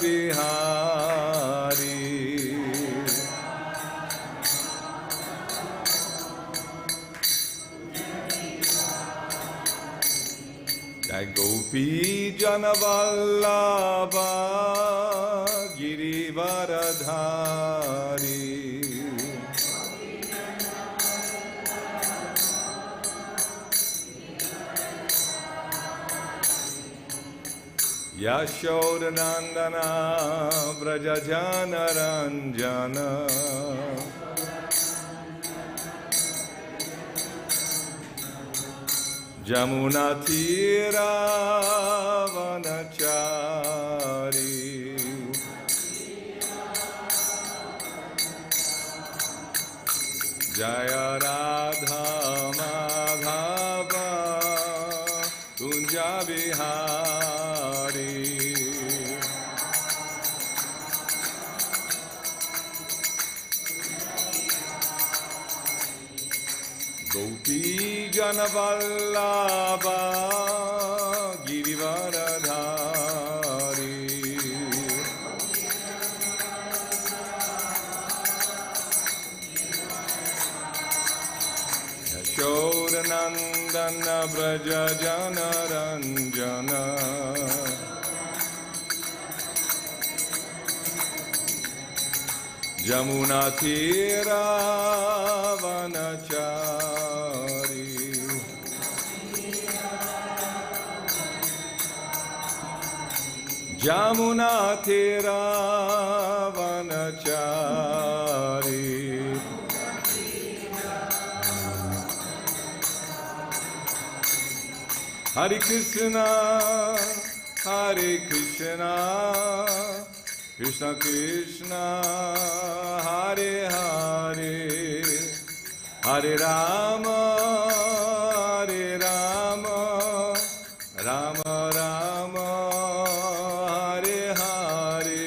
bihari. Jai Gopi Janavallabha Girivaradhari. Yashodanandana Vrajajana Ranjana Jamuna Tira Vanachari. Jaya Radha Madhava Kunja Bihari. Gopi Janavallabha Girivaradhari. Yashodanandana Vrajajana Ranjana Jamuna Tira Vanachari. Jamuna Tira Vanachari. Hare Krishna, Hare Krishna, Krishna Krishna, Hare Hare, Hare Rama, Hare Rama, Rama Rama, Hare Hare.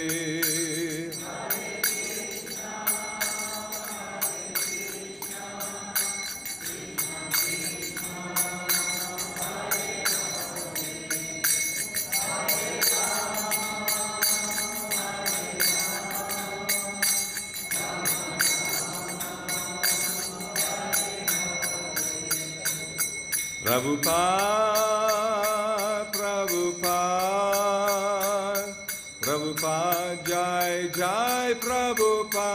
Prabhupada, Prabhupada, Prabhupada, Jai Jai Prabhupada.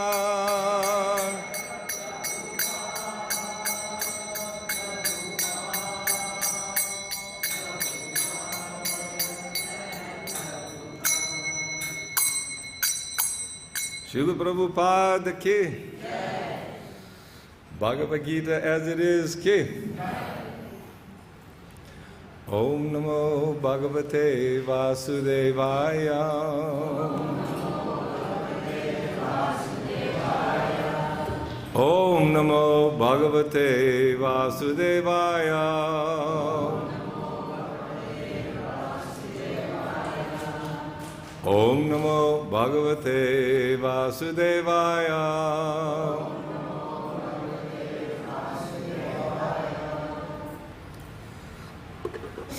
Srila Prabhupada ki, Bhagavad Gita as it is ki. Om Namo Bhagavate Vasudevaya. Om Namo Bhagavate Vasudevaya. Om Namo Bhagavate Vasudevaya.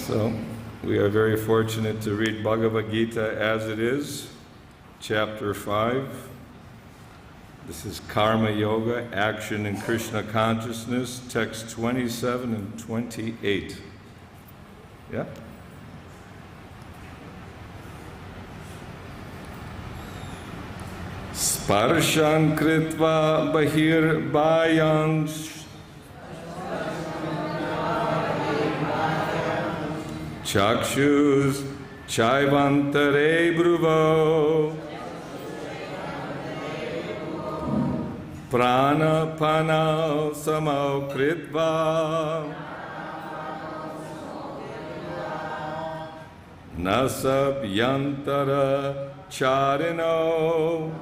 So, we are very fortunate to read Bhagavad Gita as it is, chapter 5. This is Karma Yoga, Action in Krishna Consciousness, text 27 and 28. Yeah? Sparśān kṛtvā bahir bāhyāṁś cakṣuś caivāntare bhruvoḥ prāṇa-apānau samau kṛtvā nāsābhyantara-cāriṇau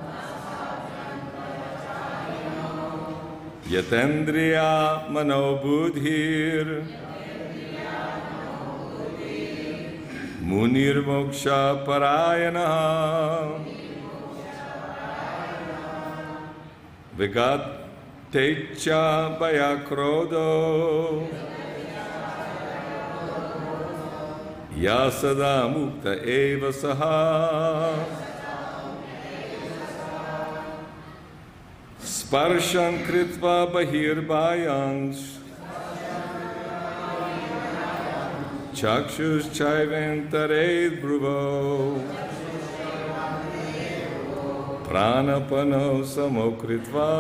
yatendriya-mano-buddhir munir mokṣa-parāyaṇaḥ vigatecchā-bhaya-krodho sadā mukta eva saha sparśān kṛtvā bahir bāhyāṁś cakṣuś caivāntare bhruvoḥ prāṇa-apānau samau kṛtvā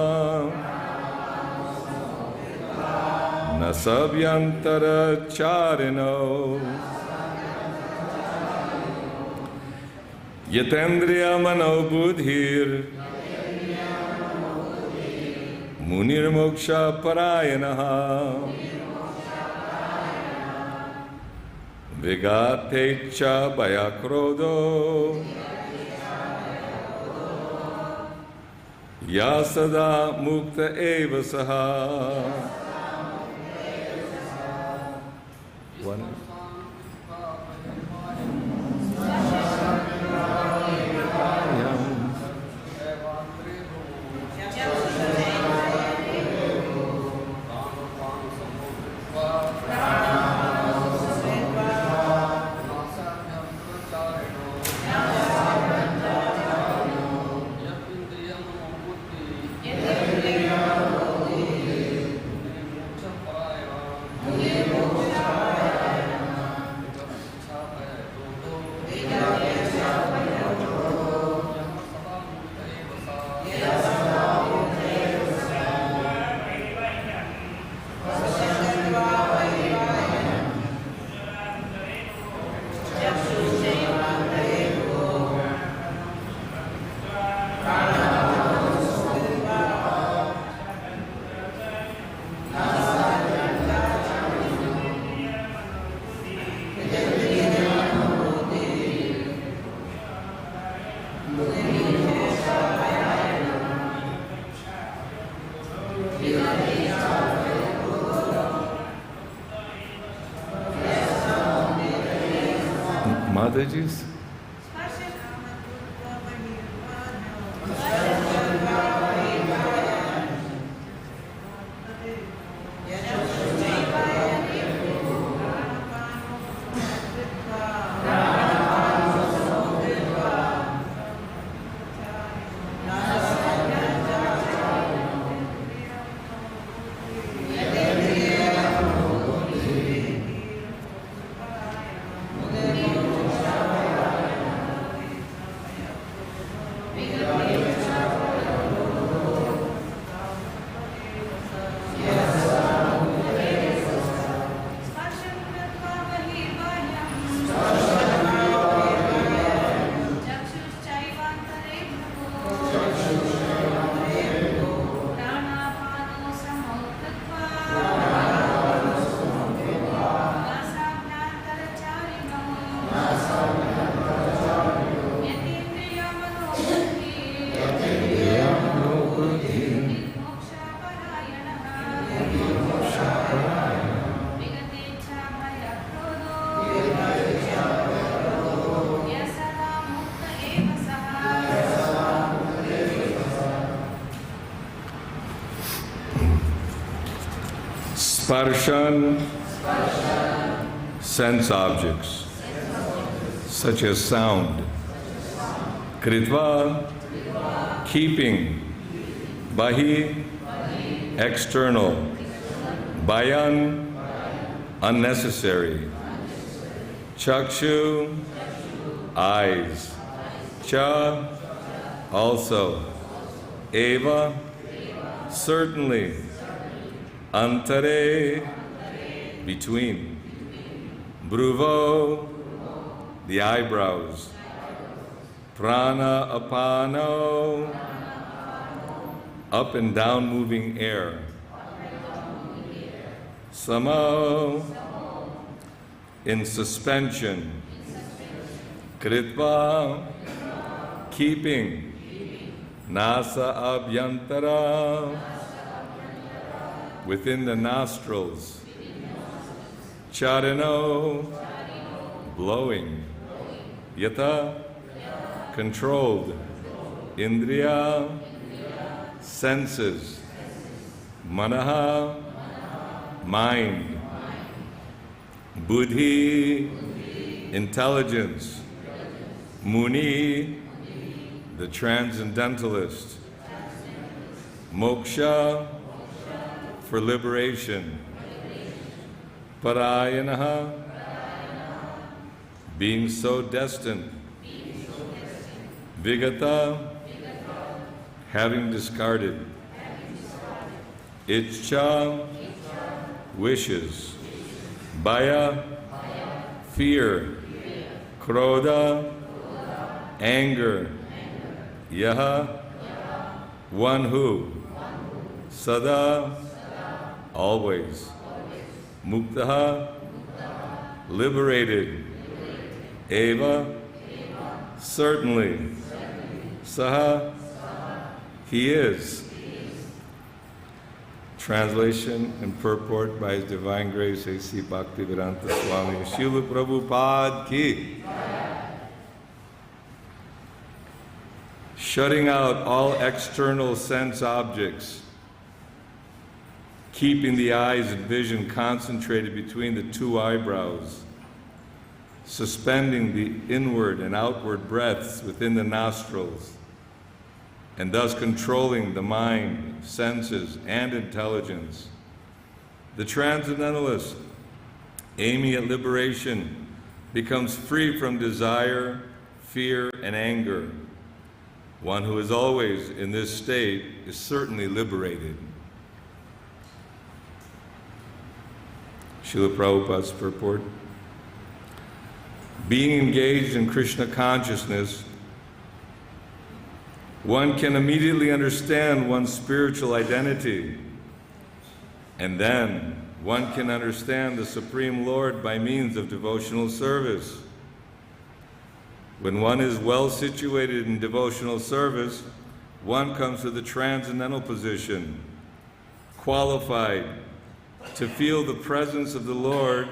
nāsābhyantara-cāriṇau yatendriya-mano-buddhir munir mokṣa-parāyaṇaḥ vigatecchā-bhaya-krodho sadā mukta eva saha. Mataji's? Sparśān, sense objects, such as sound. Kṛtvā, keeping. Bahiḥ, external. Bāhyān, unnecessary. Cakṣuḥ, eyes. Ca, also. Eva, certainly. Antare, between. Bhruvoḥ, the eyebrows. Prāṇa-apānau, up and down moving air. Samau, in suspension. Kṛtvā, keeping. Nāsa-abhyantara, within the nostrils. Cāriṇau, blowing. Yata, controlled. Indriya, senses. Manaḥ, mind. Buddhiḥ, intelligence. Muniḥ, the transcendentalist. Moksha, for liberation. Parāyaṇaḥ, being so destined. Vigata, having discarded. Ichcha, wishes. Bhaya, fear. Krodha, anger. Yaha, one who. Sadā, always. Mukta, liberated. Eva, certainly. Saha, he is. Translation and purport by His Divine Grace A.C. Bhaktivedanta Swami Srila Prabhupada Ki. Shutting out all external sense objects, keeping the eyes and vision concentrated between the two eyebrows, suspending the inward and outward breaths within the nostrils, and thus controlling the mind, senses, and intelligence. The transcendentalist, aiming at liberation, becomes free from desire, fear, and anger. One who is always in this state is certainly liberated. Srila Prabhupada's purport. Being engaged in Krishna consciousness, one can immediately understand one's spiritual identity, and then one can understand the Supreme Lord by means of devotional service. When one is well situated in devotional service, one comes to the transcendental position, qualified to feel the presence of the Lord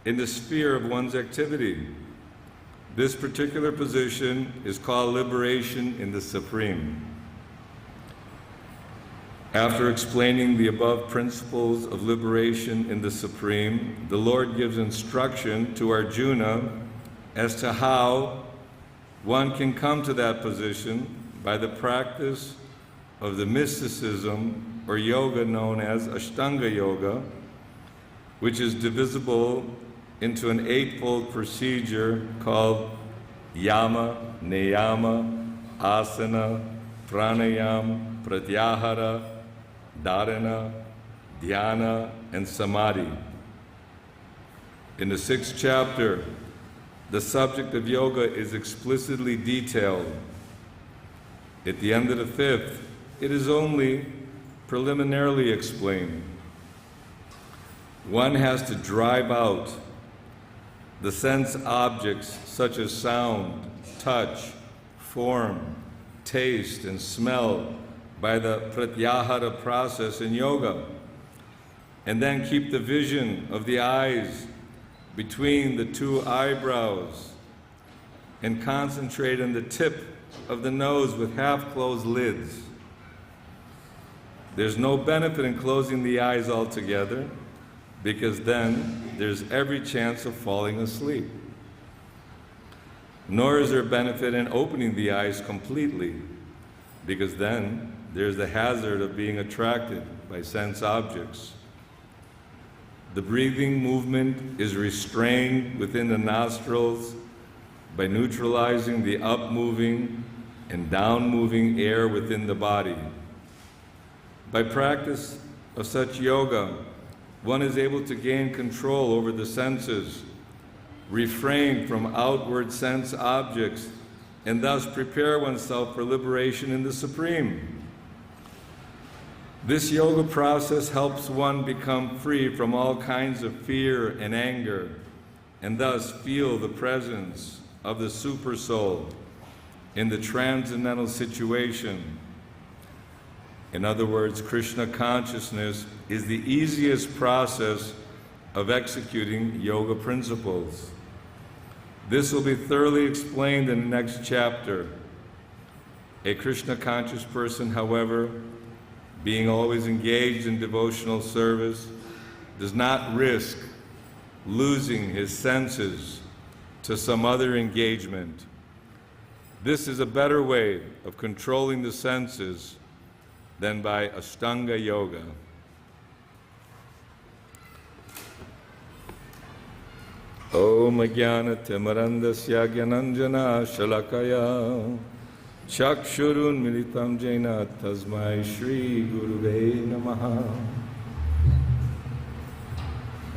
in the sphere of one's activity. This particular position is called liberation in the Supreme. After explaining the above principles of liberation in the Supreme, the Lord gives instruction to Arjuna as to how one can come to that position by the practice of the mysticism or yoga known as Ashtanga Yoga, which is divisible into an eightfold procedure called yama, niyama, asana, pranayama, pratyahara, dharana, dhyana, and samadhi. In the 6th chapter, the subject of yoga is explicitly detailed. At the end of the 5th, it is only preliminarily explained. One has to drive out the sense objects such as sound, touch, form, taste, and smell by the pratyahara process in yoga, and then keep the vision of the eyes between the two eyebrows and concentrate on the tip of the nose with half-closed lids. There's no benefit in closing the eyes altogether, because then there's every chance of falling asleep. Nor is there benefit in opening the eyes completely, because then there's the hazard of being attracted by sense objects. The breathing movement is restrained within the nostrils by neutralizing the up-moving and down-moving air within the body. By practice of such yoga, one is able to gain control over the senses, refrain from outward sense objects, and thus prepare oneself for liberation in the Supreme. This yoga process helps one become free from all kinds of fear and anger, and thus feel the presence of the Supersoul in the transcendental situation. In other words, Krishna consciousness is the easiest process of executing yoga principles. This will be thoroughly explained in the next chapter. A Krishna conscious person, however, being always engaged in devotional service, does not risk losing his senses to some other engagement. This is a better way of controlling the senses then by Ashtanga Yoga. Om Jnana-timirandasya Jnananjana Shalakaya Chakshurunmilitam Jena Tasmai Shri Guruve Namaha.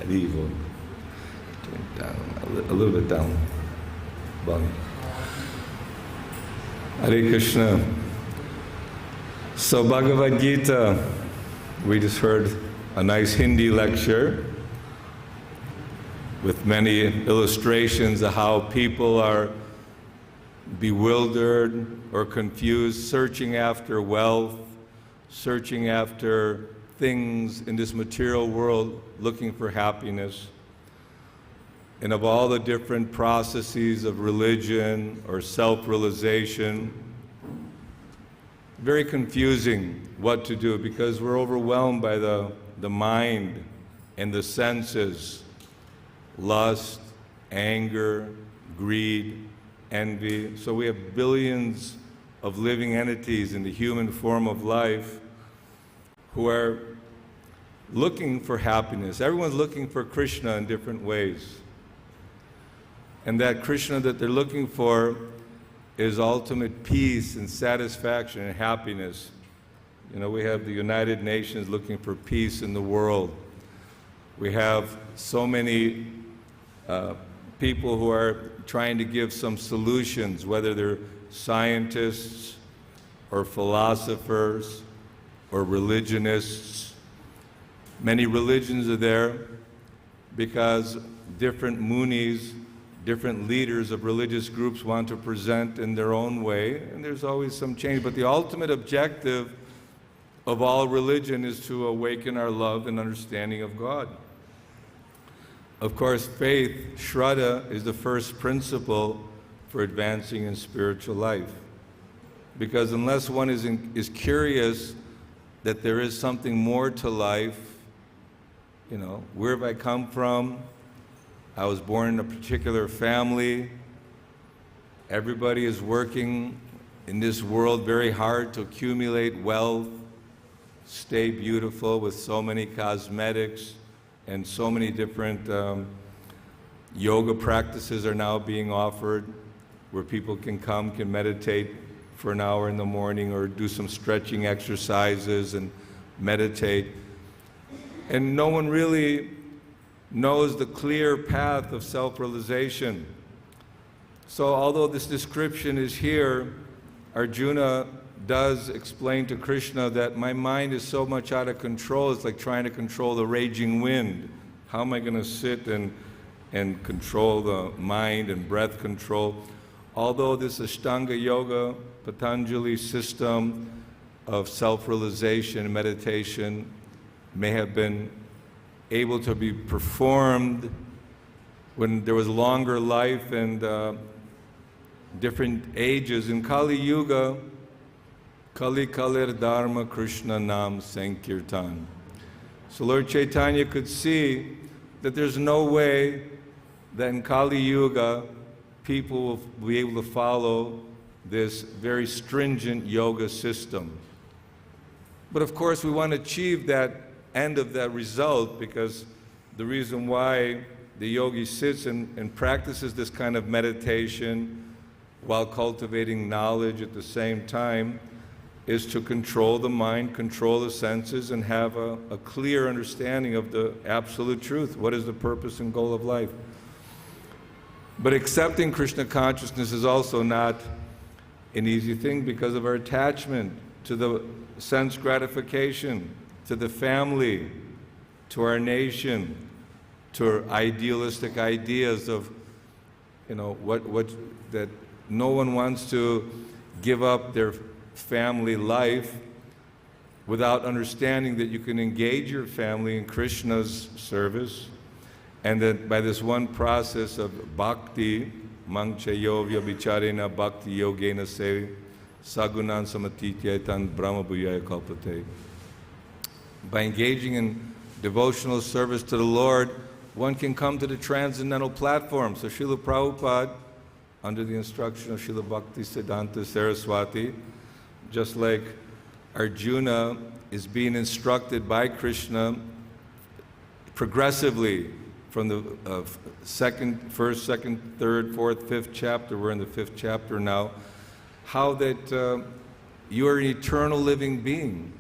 Haribo. Turn it down, a little bit down. Volume. Hare Krishna. So Bhagavad Gita, we just heard a nice Hindi lecture with many illustrations of how people are bewildered or confused, searching after wealth, searching after things in this material world, looking for happiness. And of all the different processes of religion or self-realization, very confusing what to do because we're overwhelmed by the mind and the senses. Lust, anger, greed, envy. So we have billions of living entities in the human form of life who are looking for happiness. Everyone's looking for Krishna in different ways. And that Krishna that they're looking for is ultimate peace and satisfaction and happiness. You know, we have the United Nations looking for peace in the world. We have so many people who are trying to give some solutions, whether they're scientists or philosophers or religionists. Many religions are there because different munis, different leaders of religious groups want to present in their own way, and there's always some change. But the ultimate objective of all religion is to awaken our love and understanding of God. Of course, faith, Shraddha, is the first principle for advancing in spiritual life. Because unless one is curious that there is something more to life, you know, where have I come from? I was born in a particular family. Everybody is working in this world very hard to accumulate wealth, stay beautiful with so many cosmetics, and so many different yoga practices are now being offered where people can come, can meditate for an hour in the morning or do some stretching exercises and meditate. And no one really knows the clear path of self-realization. So although this description is here, Arjuna does explain to Krishna that my mind is so much out of control, it's like trying to control the raging wind. How am I going to sit and control the mind and breath control? Although this Ashtanga Yoga, Patanjali system of self-realization and meditation may have been able to be performed when there was longer life and different ages. In Kali Yuga, Kali Kalir Dharma Krishna Nam Sankirtan. So Lord Chaitanya could see that there's no way that in Kali Yuga people will be able to follow this very stringent yoga system. But of course we want to achieve that end of that result, because the reason why the yogi sits and practices this kind of meditation while cultivating knowledge at the same time is to control the mind, control the senses, and have a clear understanding of the absolute truth. What is the purpose and goal of life? But accepting Krishna consciousness is also not an easy thing because of our attachment to the sense gratification, to the family, to our nation, to our idealistic ideas of, you know, that no one wants to give up their family life without understanding that you can engage your family in Krishna's service, and that by this one process of bhakti, mangchayovya vicharena bhakti yogena se sagunan samatityetan brahma bhuyaya kalpate. By engaging in devotional service to the Lord, one can come to the transcendental platform. So Srila Prabhupada, under the instruction of Srila Bhakti Siddhanta Saraswati, just like Arjuna is being instructed by Krishna progressively from the first, second, third, fourth, fifth chapter. We're in the fifth chapter now. How that you are an eternal living being.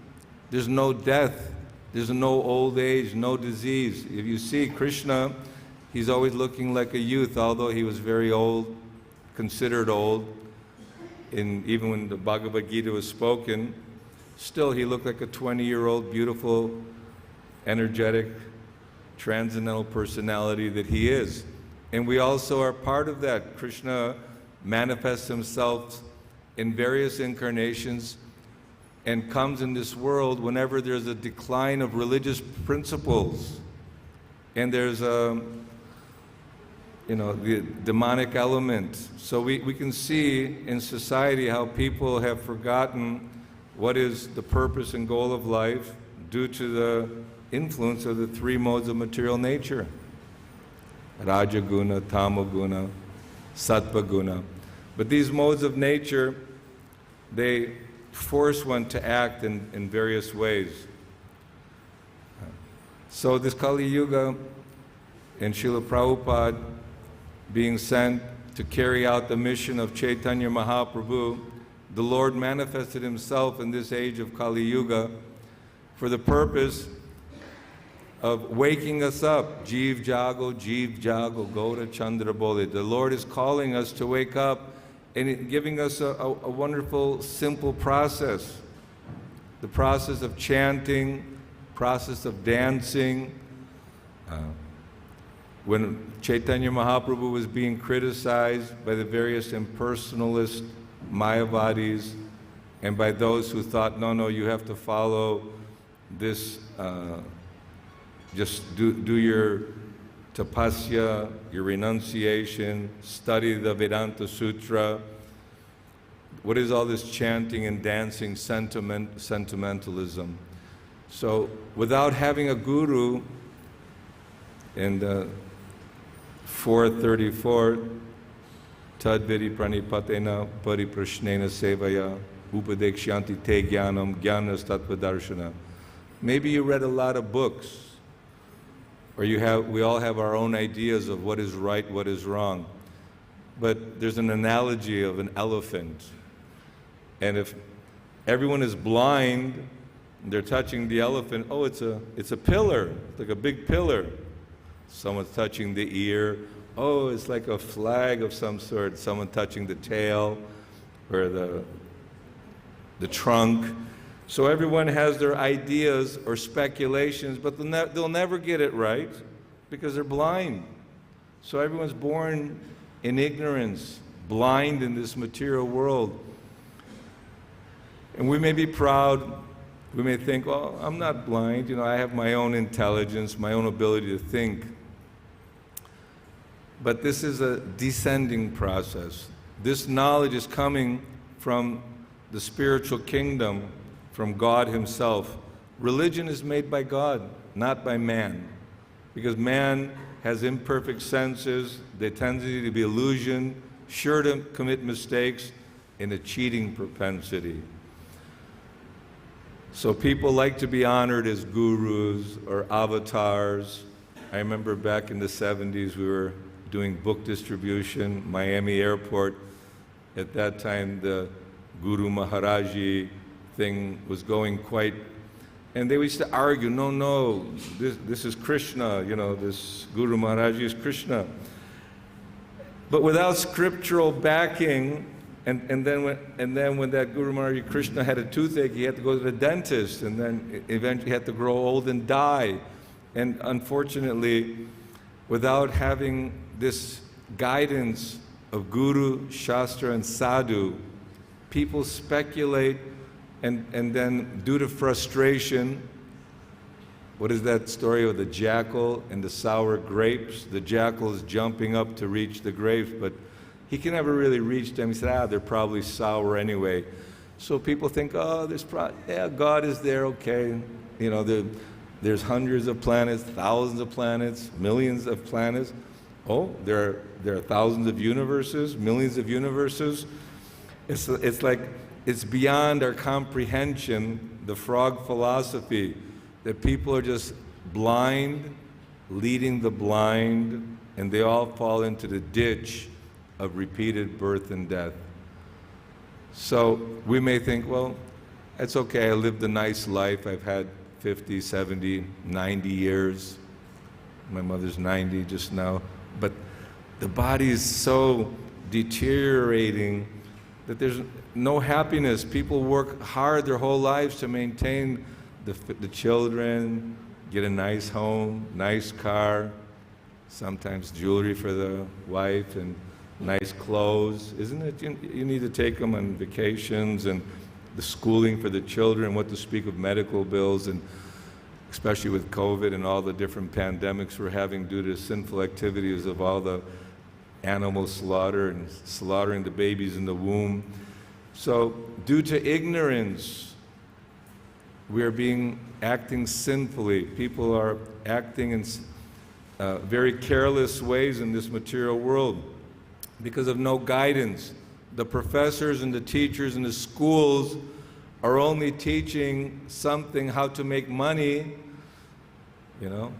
There's no death. There's no old age, no disease. If you see Krishna, he's always looking like a youth, although he was very old, considered old. Even when the Bhagavad Gita was spoken, still he looked like a 20-year-old, beautiful, energetic, transcendental personality that he is. And we also are part of that. Krishna manifests himself in various incarnations and comes in this world whenever there's a decline of religious principles and there's the demonic element. So we can see in society how people have forgotten what is the purpose and goal of life due to the influence of the three modes of material nature: Rajaguna, Tamaguna, Sattva-guna. But these modes of nature, they force one to act in various ways. So this Kali Yuga and Srila Prabhupada being sent to carry out the mission of Chaitanya Mahaprabhu, the Lord manifested himself in this age of Kali Yuga for the purpose of waking us up. Jeev Jago, Gauda Chandra Bole. The Lord is calling us to wake up and giving us a wonderful, simple process. The process of chanting, process of dancing. When Chaitanya Mahaprabhu was being criticized by the various impersonalist Mayavadis and by those who thought, no, you have to follow this, just do your tapasya, your renunciation, study the Vedanta Sutra. What is all this chanting and dancing, sentimentalism? So without having a guru, in the 434, tadvidi pranipatena pariprashnena sevaya upadekshyanti te jnanam jnanas tattva darshana. Maybe you read a lot of books, or we all have our own ideas of what is right, what is wrong. But there's an analogy of an elephant. And if everyone is blind, they're touching the elephant, oh, it's a pillar, like a big pillar. Someone's touching the ear, oh, it's like a flag of some sort. Someone touching the tail or the trunk. So everyone has their ideas or speculations, but they'll never get it right because they're blind. So everyone's born in ignorance, blind in this material world. And we may be proud, we may think, well, I'm not blind, I have my own intelligence, my own ability to think. But this is a descending process. This knowledge is coming from the spiritual kingdom, from God himself. Religion is made by God, not by man. Because man has imperfect senses, the tendency to be illusioned, sure to commit mistakes, and a cheating propensity. So people like to be honored as gurus or avatars. I remember back in the 70s we were doing book distribution, Miami Airport. At that time the Guru Maharaji thing was going quite, and they used to argue, no, this is Krishna, this Guru Maharaji is Krishna. But without scriptural backing, and then when that Guru Maharaji Krishna had a toothache, he had to go to the dentist, and then eventually had to grow old and die. And unfortunately, without having this guidance of Guru, Shastra, and Sadhu, people speculate, and then due to frustration, what is that story of the jackal and the sour grapes? The jackal is jumping up to reach the grapes, but he can never really reach them. He said, they're probably sour anyway. So people think, God is there, okay. There's hundreds of planets, thousands of planets, millions of planets. Oh, there are thousands of universes, millions of universes. It's like it's beyond our comprehension, the frog philosophy, that people are just blind, leading the blind, and they all fall into the ditch of repeated birth and death. So we may think, well, it's okay, I lived a nice life, I've had 50, 70, 90 years. My mother's 90 just now. But the body is so deteriorating that there's no happiness. People work hard their whole lives to maintain the children, get a nice home, nice car, sometimes jewelry for the wife and nice clothes, isn't it? You need to take them on vacations, and the schooling for the children, what to speak of medical bills, and especially with COVID and all the different pandemics we're having due to sinful activities of all the animal slaughter and slaughtering the babies in the womb. So due to ignorance, we are acting sinfully. People are acting in very careless ways in this material world because of no guidance. The professors and the teachers in the schools are only teaching something, how to make money. You know,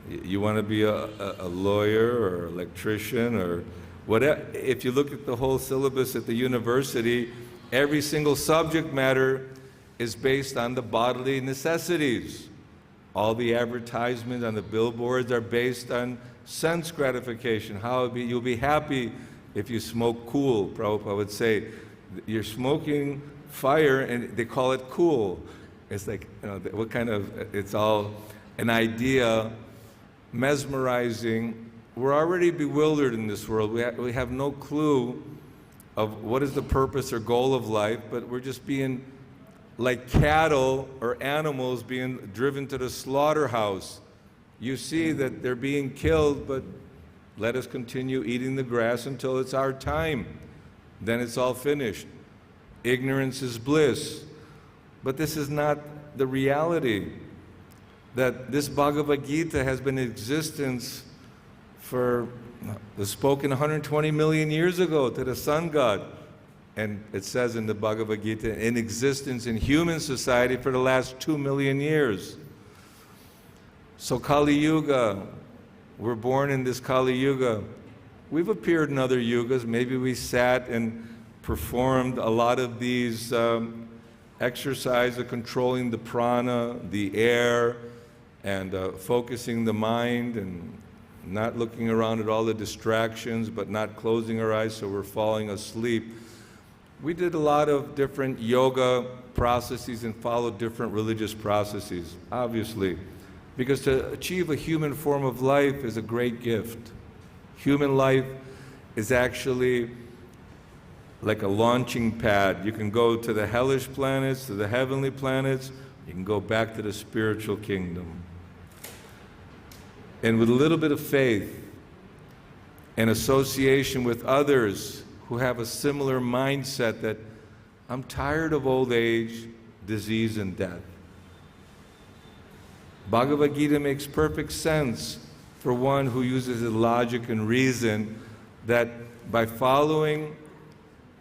you want to be a lawyer or electrician or whatever. If you look at the whole syllabus at the university, every single subject matter is based on the bodily necessities. All the advertisements on the billboards are based on sense gratification. You'll be happy if you smoke cool. Prabhupada would say, you're smoking fire and they call it cool. It's like, you know, what kind of, it's all an idea, mesmerizing. We're already bewildered in this world. We have no clue of what is the purpose or goal of life, but we're just being like cattle or animals being driven to the slaughterhouse. You see that they're being killed, but let us continue eating the grass until it's our time. Then it's all finished. Ignorance is bliss. But this is not the reality. That this Bhagavad Gita has been in existence was spoken 120 million years ago to the sun god. And it says in the Bhagavad Gita, in existence in human society for the last 2 million years. So Kali Yuga, we're born in this Kali Yuga. We've appeared in other yugas. Maybe we sat and performed a lot of these exercises of controlling the prana, the air, and focusing the mind and not looking around at all the distractions, but not closing our eyes so we're falling asleep. We did a lot of different yoga processes and followed different religious processes, obviously, because to achieve a human form of life is a great gift. Human life is actually like a launching pad. You can go to the hellish planets, to the heavenly planets, you can go back to the spiritual kingdom. And with a little bit of faith and association with others who have a similar mindset that I'm tired of old age, disease, and death. Bhagavad Gita makes perfect sense for one who uses his logic and reason, that by following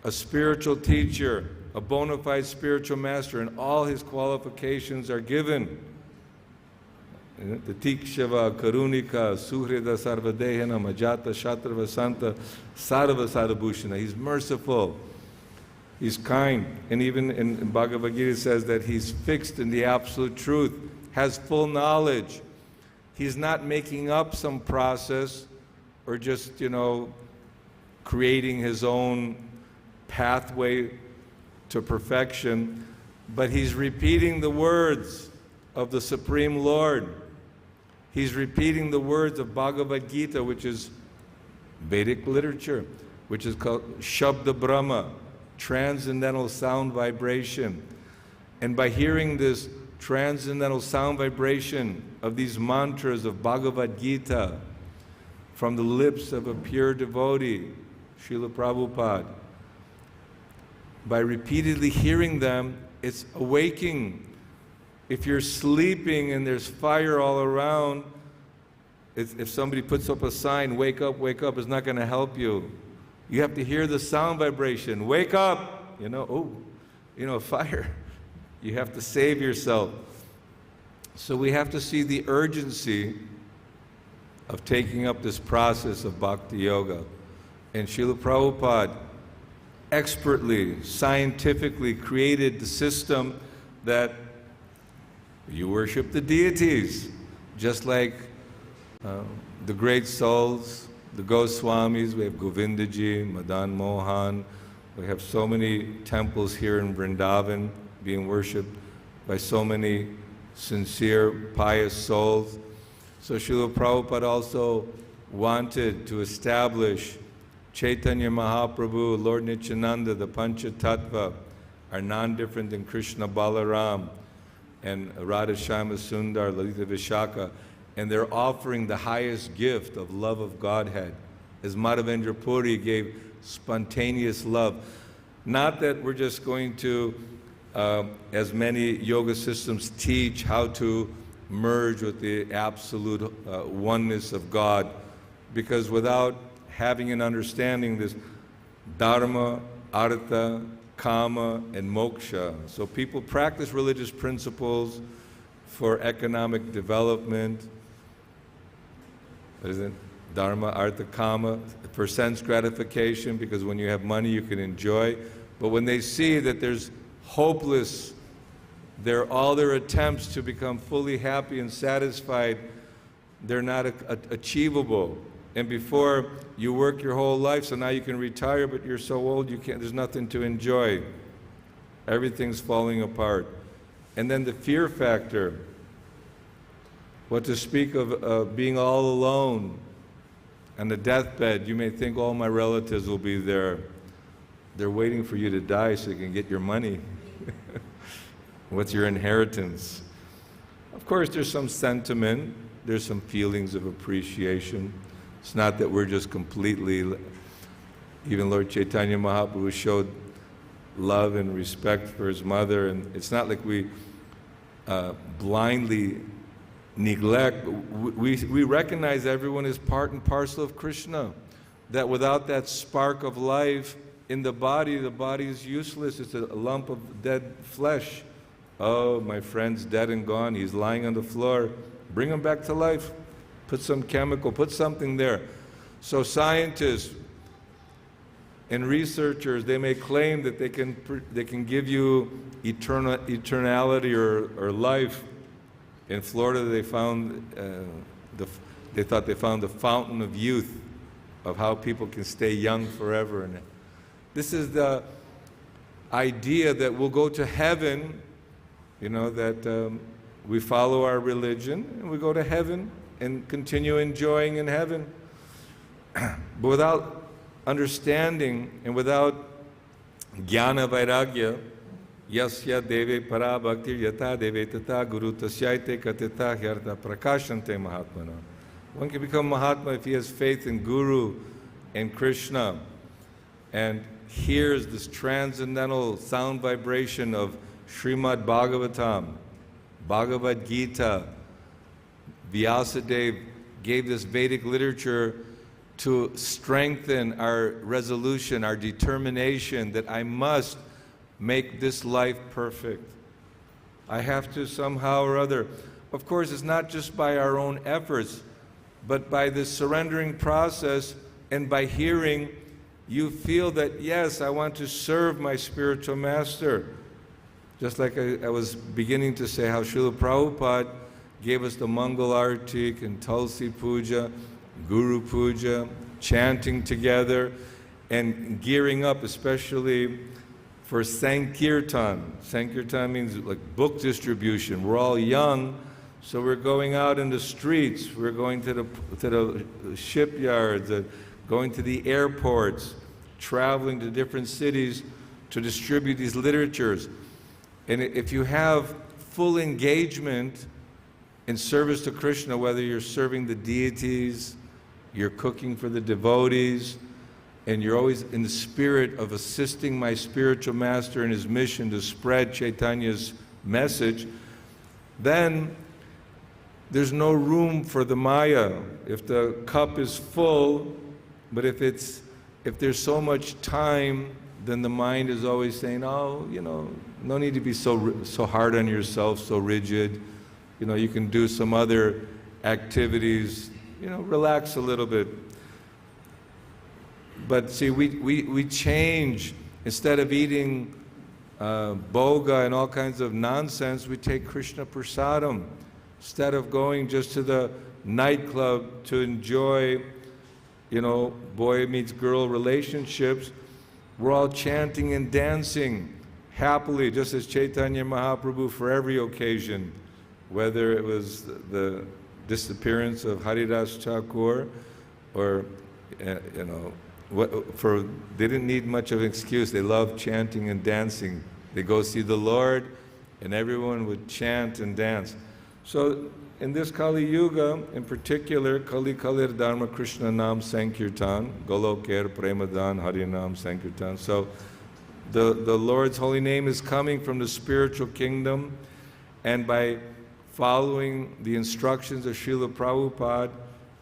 a spiritual teacher, a bona fide spiritual master, and all his qualifications are given. The Tikshava, Karunika, Suhrida Sarvadehana, Majata, Shatrava Santa, Sarva Sadabhushana. He's merciful, he's kind, and even in Bhagavad Gita it says that he's fixed in the absolute truth, has full knowledge. He's not making up some process or just, creating his own pathway to perfection, but he's repeating the words of the Supreme Lord. He's repeating the words of Bhagavad Gita, which is Vedic literature, which is called Shabda Brahma, transcendental sound vibration. And by hearing this transcendental sound vibration of these mantras of Bhagavad Gita from the lips of a pure devotee, Srila Prabhupada, by repeatedly hearing them, it's awaking. If you're sleeping and there's fire all around, if somebody puts up a sign, wake up, it's not going to help you. You have to hear the sound vibration. Wake up! fire. You have to save yourself. So we have to see the urgency of taking up this process of bhakti yoga. And Srila Prabhupada expertly, scientifically created the system that you worship the deities, just like the great souls, the Goswamis. We have Govindaji, Madan Mohan. We have so many temples here in Vrindavan being worshipped by so many sincere, pious souls. So Srila Prabhupada also wanted to establish Chaitanya Mahaprabhu, Lord Nityananda, the Pancha Tattva, are non-different than Krishna Balaram and Radha Shyama Sundar, Lalita Vishaka, and they're offering the highest gift of love of Godhead. As Madhavendra Puri gave spontaneous love. Not that we're just going to, as many yoga systems teach, how to merge with the absolute oneness of God, because without having an understanding this dharma, artha, kama, and moksha. So people practice religious principles for economic development. What is it? Dharma, artha, kama, for sense gratification, because when you have money you can enjoy. But when they see that there's hopeless, all their attempts to become fully happy and satisfied, they're not achievable. And before you work your whole life, so now you can retire, but you're so old you can't, there's nothing to enjoy. Everything's falling apart. And then the fear factor. What to speak of being all alone on the deathbed. You may think all my relatives will be there. They're waiting for you to die so you can get your money. What's your inheritance? Of course, there's some sentiment, there's some feelings of appreciation. It's not that we're just completely, even Lord Chaitanya Mahaprabhu showed love and respect for his mother, and it's not like we blindly neglect. We recognize everyone is part and parcel of Krishna, that without that spark of life in the body is useless. It's a lump of dead flesh. Oh, my friend's dead and gone. He's lying on the floor. Bring him back to life. Put some chemical, put something there. So scientists and researchers, they may claim that they can give you eternality or life. In Florida, they found they thought they found the fountain of youth, of how people can stay young forever. And this is the idea that we'll go to heaven. That we follow our religion and we go to heaven and continue enjoying in heaven. But without understanding and without jnana vairagya, yasya deve para bhaktir yata deve tata guru tasyaite katita hyarta prakashante mahatmana. One can become Mahatma if he has faith in Guru and Krishna and hears this transcendental sound vibration of Srimad Bhagavatam, Bhagavad Gita. Vyasadeva gave this Vedic literature to strengthen our resolution, our determination that I must make this life perfect. I have to somehow or other. Of course, it's not just by our own efforts, but by this surrendering process, and by hearing, you feel that, yes, I want to serve my spiritual master. Just like I was beginning to say, how Srila Prabhupada gave us the Mangal Artik and Tulsi Puja, Guru Puja, chanting together, and gearing up, especially for Sankirtan. Sankirtan means like book distribution. We're all young, so we're going out in the streets. We're going to the shipyards, going to the airports, traveling to different cities to distribute these literatures. And if you have full engagement in service to Krishna, whether you're serving the deities, you're cooking for the devotees, and you're always in the spirit of assisting my spiritual master in his mission to spread Chaitanya's message, then there's no room for the Maya. If the cup is full, but if there's so much time then the mind is always saying, oh, no need to be so hard on yourself, so rigid. You can do some other activities, relax a little bit. But see, we change. Instead of eating boga and all kinds of nonsense, we take Krishna prasadam. Instead of going just to the nightclub to enjoy, boy meets girl relationships, we're all chanting and dancing happily, just as Chaitanya Mahaprabhu for every occasion, whether it was the disappearance of Haridas Thakur or, they didn't need much of an excuse. They loved chanting and dancing. They go see the Lord, and everyone would chant and dance. So in this Kali Yuga, in particular, Kali Kalir Dharma Krishna Nam Sankirtan, Goloker Premadan Harinam Sankirtan. So the Lord's holy name is coming from the spiritual kingdom, and by following the instructions of Srila Prabhupada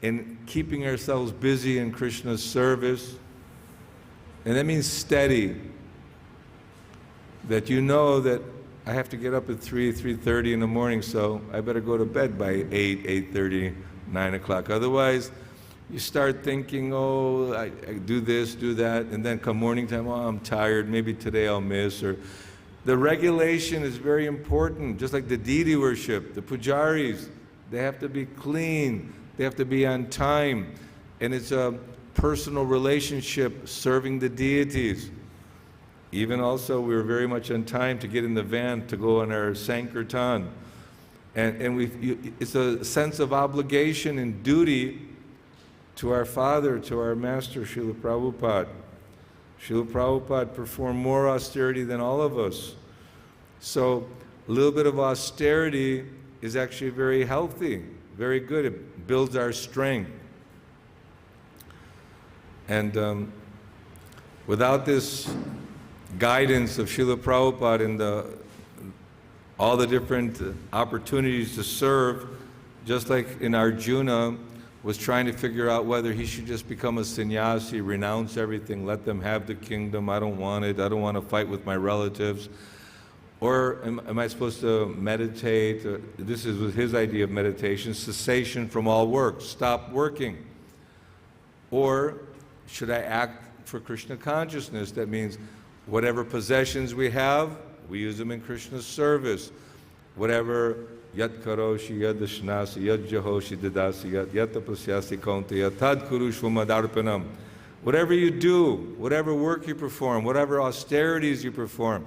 and keeping ourselves busy in Krishna's service, and that means steady, that that I have to get up at 3:30 in the morning, so I better go to bed by 8:30, 9 o'clock. Otherwise, you start thinking, oh, I do this, do that, and then come morning time, oh, I'm tired, maybe today I'll miss. Or the regulation is very important, just like the deity worship, the pujaris, they have to be clean, they have to be on time, and it's a personal relationship serving the deities. Even also, we were very much on time to get in the van to go on our Sankirtan. And it's a sense of obligation and duty to our Father, to our Master, Srila Prabhupada. Srila Prabhupada performed more austerity than all of us. So a little bit of austerity is actually very healthy, very good. It builds our strength. And without this guidance of Srila Prabhupada and all the different opportunities to serve, just like in Arjuna was trying to figure out whether he should just become a sannyasi, renounce everything, let them have the kingdom, I don't want it, I don't want to fight with my relatives. Or am I supposed to meditate? This was his idea of meditation, cessation from all work, stop working. Or should I act for Krishna consciousness? That means whatever possessions we have, we use them in Krishna's service. Whatever yat karoshi, yat dashnasi, yat jahoshi dadasi, yat tapasyasi kaunteya, tad kurushva madarpanam. Whatever you do, whatever work you perform, whatever austerities you perform,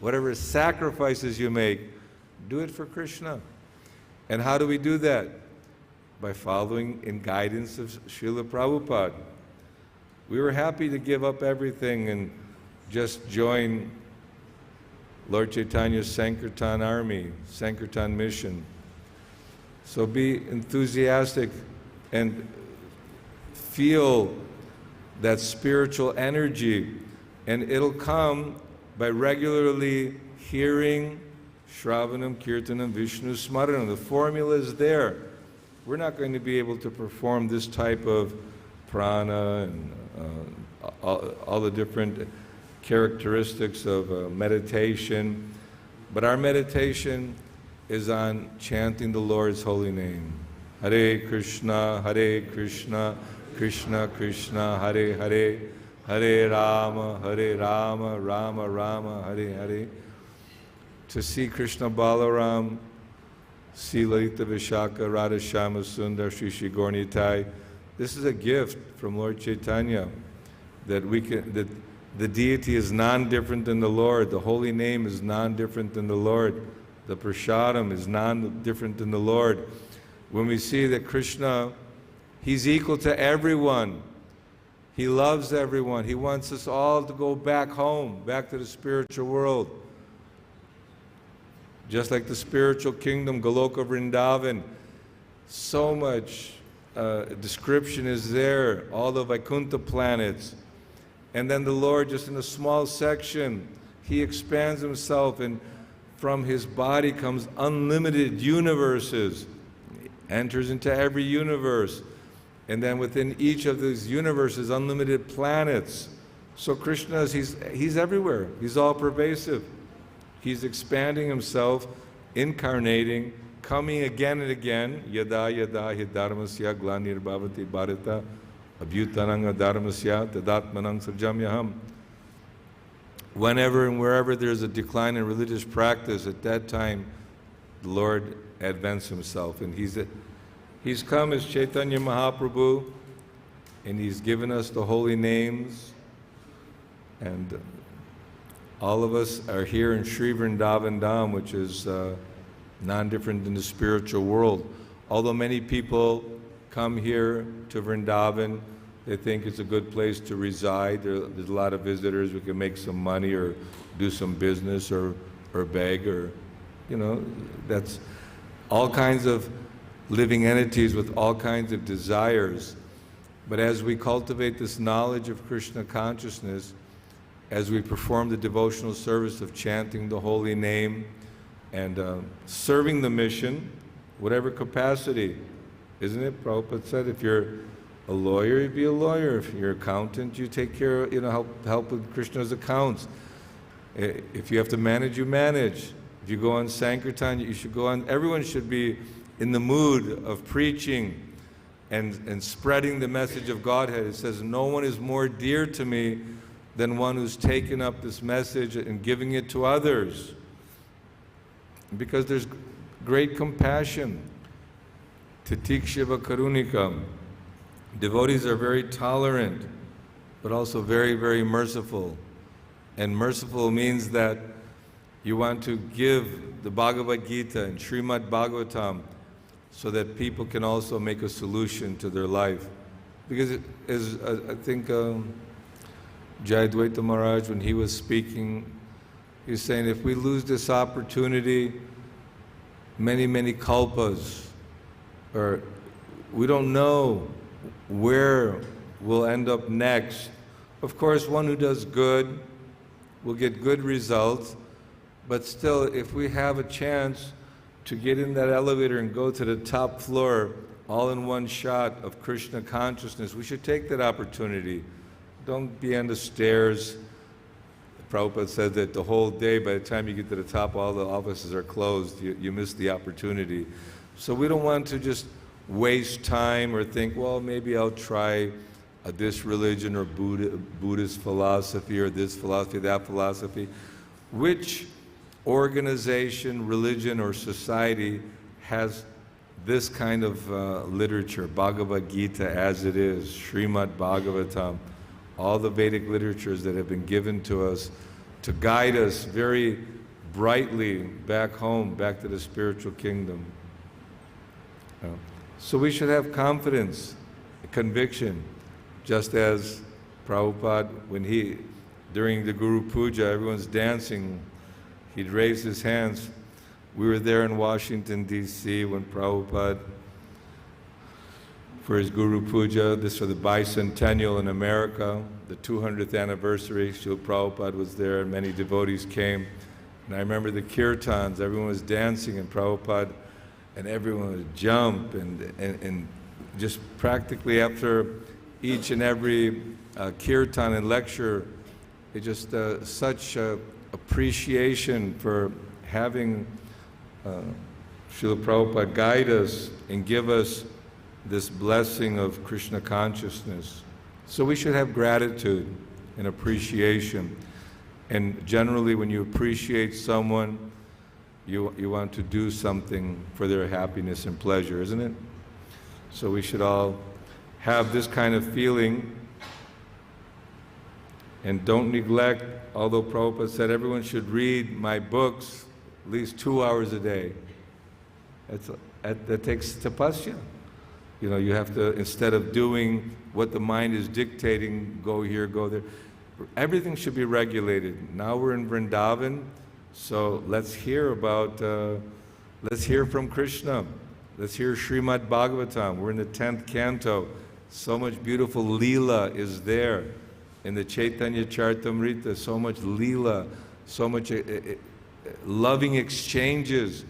whatever sacrifices you make, do it for Krishna. And how do we do that? By following in guidance of Srila Prabhupada. We were happy to give up everything and just join Lord Chaitanya's Sankirtan army, Sankirtan mission. So be enthusiastic and feel that spiritual energy, and it'll come by regularly hearing Shravanam, Kirtanam, Vishnu Smaranam. The formula is there. We're not going to be able to perform this type of prana and all the different characteristics of meditation, but our meditation is on chanting the Lord's holy name. Hare Krishna, Krishna Krishna, Hare Hare, Hare Rama, Rama Rama, Hare Hare. To see Krishna Balaram, see Lalita Vishaka, Radha Shama Sundar, Shri Shri Gaura-Nitai. This is a gift from Lord Chaitanya, that the deity is non-different than the Lord, the holy name is non-different than the Lord, the prasadam is non-different than the Lord. When we see that Krishna, He's equal to everyone, He loves everyone, He wants us all to go back home, back to the spiritual world. Just like the spiritual kingdom, Goloka Vrindavan, so much description is there, all the Vaikuntha planets. And then the Lord, just in a small section, He expands Himself, and from His body comes unlimited universes, enters into every universe. And then within each of these universes, unlimited planets. So Krishna, he's everywhere. He's all pervasive. He's expanding himself, incarnating, coming again and again. Yada yada hi dharmasya glanir-bhavati bharata abhyutananga dharmasya tadatmanang sarjamyaham. Whenever and wherever there's a decline in religious practice, at that time, the Lord advents himself. And he's come as Chaitanya Mahaprabhu, and he's given us the holy names. And all of us are here in Sri Vrindavan Dham, which is non-different than the spiritual world. Although many people come here to Vrindavan, they think it's a good place to reside. There's a lot of visitors. We can make some money or do some business or beg, or, you know, that's all kinds of living entities with all kinds of desires. But as we cultivate this knowledge of Krishna consciousness, as we perform the devotional service of chanting the holy name and serving the mission, whatever capacity, isn't it? Prabhupada said, if you're a lawyer, you be a lawyer. If you're an accountant, you take care, help with Krishna's accounts. If you have to manage, you manage. If you go on Sankirtan, you should go on. Everyone should be in the mood of preaching and spreading the message of Godhead. It says, no one is more dear to me than one who's taken up this message and giving it to others. Because there's great compassion. Titikshava karunikam. Devotees are very tolerant, but also very, very merciful. And merciful means that you want to give the Bhagavad Gita and Srimad Bhagavatam so that people can also make a solution to their life. Because as I think Jayadvaita Maharaj, when he was speaking, he was saying, if we lose this opportunity, many, many kalpas, or we don't know where we'll end up next. Of course, one who does good will get good results, but still, if we have a chance to get in that elevator and go to the top floor, all in one shot of Krishna consciousness, we should take that opportunity. Don't be on the stairs. Prabhupada said that the whole day, by the time you get to the top, all the offices are closed. You miss the opportunity. So we don't want to just waste time or think, well, maybe I'll try this religion or Buddhist philosophy or this philosophy, that philosophy. Which organization, religion, or society has this kind of literature, Bhagavad Gita as it is, Srimad Bhagavatam, all the Vedic literatures that have been given to us to guide us very brightly back home, back to the spiritual kingdom. So we should have confidence, conviction, just as Prabhupada, when during the Guru Puja, everyone's dancing, he'd raise his hands. We were there in Washington, D.C. when Prabhupada, for his Guru Puja, this was the bicentennial in America, the 200th anniversary. Srila Prabhupada was there, and many devotees came. And I remember the kirtans, everyone was dancing, and Prabhupada, and everyone would jump, and just practically after each and every kirtan and lecture, it just such appreciation for having Srila Prabhupada guide us and give us this blessing of Krishna consciousness. So we should have gratitude and appreciation. And generally when you appreciate someone, you want to do something for their happiness and pleasure, isn't it? So we should all have this kind of feeling, and don't neglect, although Prabhupada said everyone should read my books at least 2 hours a day. That takes tapasya. You know, you have to, instead of doing what the mind is dictating, go here, go there, everything should be regulated. Now we're in Vrindavan, so let's hear about, let's hear from Krishna. Let's hear Srimad Bhagavatam. We're in the 10th canto. So much beautiful Leela is there. In the Chaitanya Charitamrita, so much Leela, so much loving exchanges.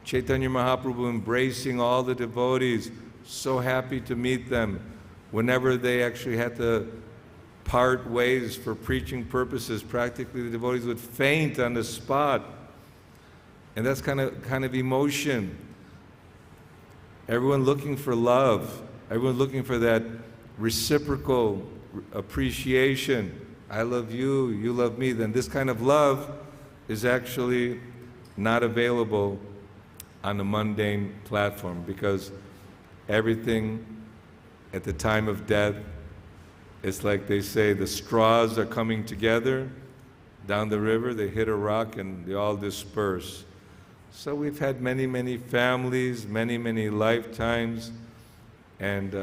Chaitanya Mahaprabhu embracing all the devotees, so happy to meet them. Whenever they actually had to part ways for preaching purposes, practically the devotees would faint on the spot. And that's kind of emotion. Everyone looking for love. Everyone looking for that reciprocal appreciation. I love you, you love me. Then this kind of love is actually not available on the mundane platform, because everything at the time of death, it's like they say, the straws are coming together down the river, they hit a rock and they all disperse. So we've had many, many families, many, many lifetimes, and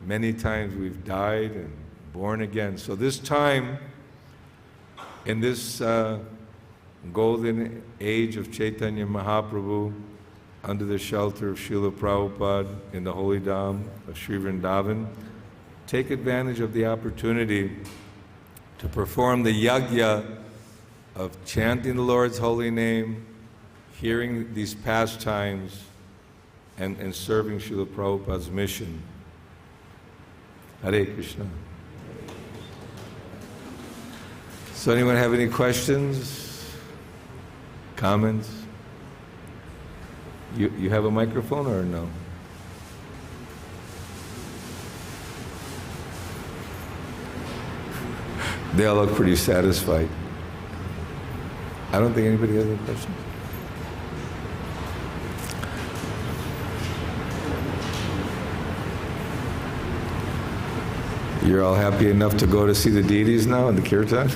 many times we've died and born again. So this time, in this golden age of Chaitanya Mahaprabhu, under the shelter of Srila Prabhupada in the holy dham of Sri Vrindavan, take advantage of the opportunity to perform the yajna of chanting the Lord's holy name, hearing these pastimes, and serving Srila Prabhupada's mission. Hare Krishna. So anyone have any questions, comments? You have a microphone or no? They all look pretty satisfied. I don't think anybody has any questions. You're all happy enough to go to see the deities now in the kirtan?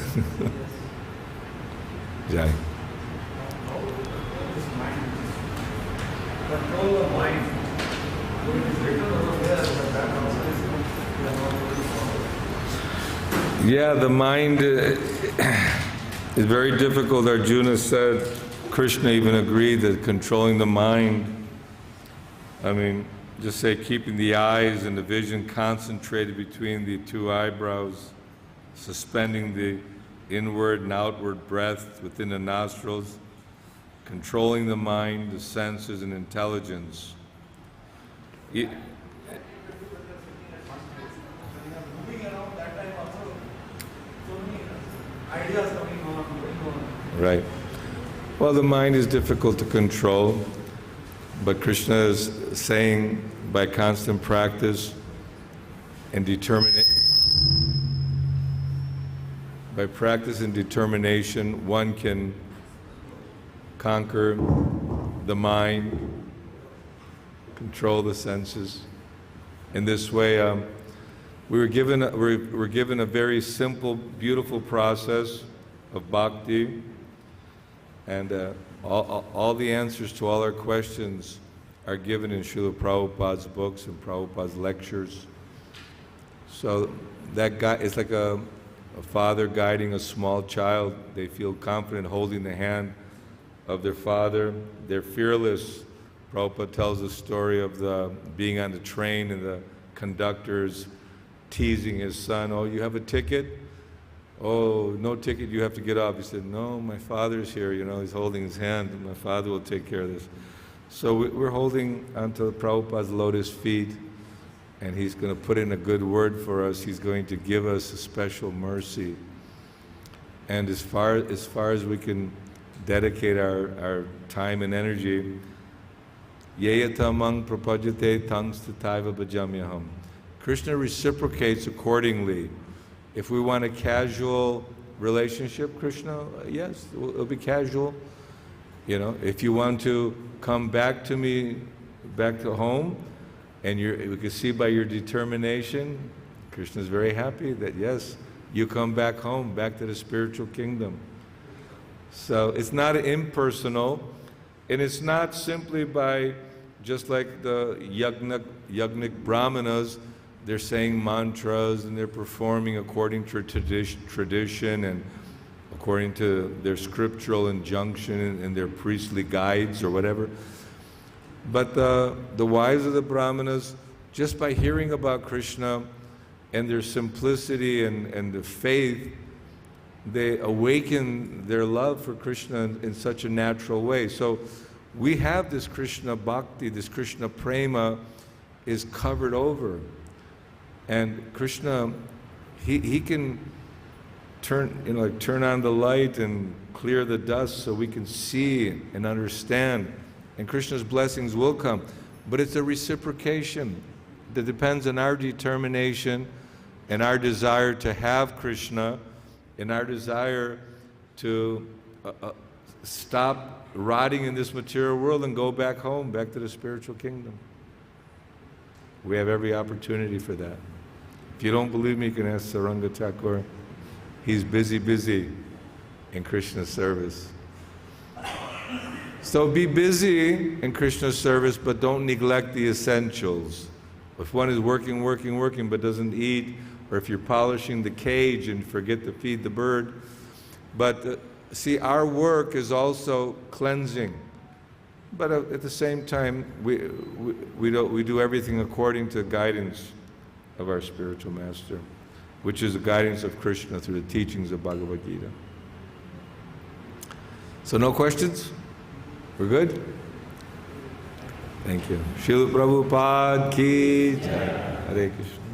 Jai. Yeah, the mind is very difficult. Arjuna said, Krishna even agreed that controlling the mind, I mean, just say keeping the eyes and the vision concentrated between the two eyebrows, suspending the inward and outward breath within the nostrils, controlling the mind, the senses, and intelligence. Right. Well, the mind is difficult to control, but Krishna is saying by constant practice and by practice and determination, one can conquer the mind, control the senses. In this way, we're given a very simple, beautiful process of bhakti, and all the answers to all our questions are given in Srila Prabhupada's books and Prabhupada's lectures. So that guy is like a father guiding a small child. They feel confident holding the hand of their father. They're fearless. Prabhupada tells the story of being on the train and the conductor's teasing his son, "Oh, you have a ticket? Oh, no ticket, you have to get off." He said, "No, my father's here, he's holding his hand, and my father will take care of this." So we're holding onto Prabhupada's lotus feet, and he's going to put in a good word for us. He's going to give us a special mercy. And as far as we can dedicate our time and energy, yata mang prapajate tangs tataiva bhajamyaham. Krishna reciprocates accordingly. If we want a casual relationship, Krishna, yes, it'll be casual. If you want to come back to me, back to home, and we can see by your determination, Krishna is very happy that, yes, you come back home, back to the spiritual kingdom. So it's not impersonal, and it's not simply by, just like the yagnik brahmanas, they're saying mantras and they're performing according to tradition and according to their scriptural injunction and their priestly guides or whatever. But the wives of the brahmanas, just by hearing about Krishna and their simplicity and the faith, they awaken their love for Krishna in such a natural way. So we have this Krishna bhakti, this Krishna prema is covered over. And Krishna he can turn on the light and clear the dust so we can see and understand, and Krishna's blessings will come. But it's a reciprocation that depends on our determination and our desire to have Krishna and our desire to stop rotting in this material world and go back home, back to the spiritual kingdom. We have every opportunity for that. If you don't believe me, you can ask Saranga Thakur. He's busy in Krishna's service. So be busy in Krishna's service, but don't neglect the essentials. If one is working, but doesn't eat, or if you're polishing the cage and forget to feed the bird. But see, our work is also cleansing. But at the same time, we do everything according to the guidance of our spiritual master, which is the guidance of Krishna through the teachings of Bhagavad Gita. So no questions? We're good? Thank you. Srila Prabhupada ki jai. Hare Krishna.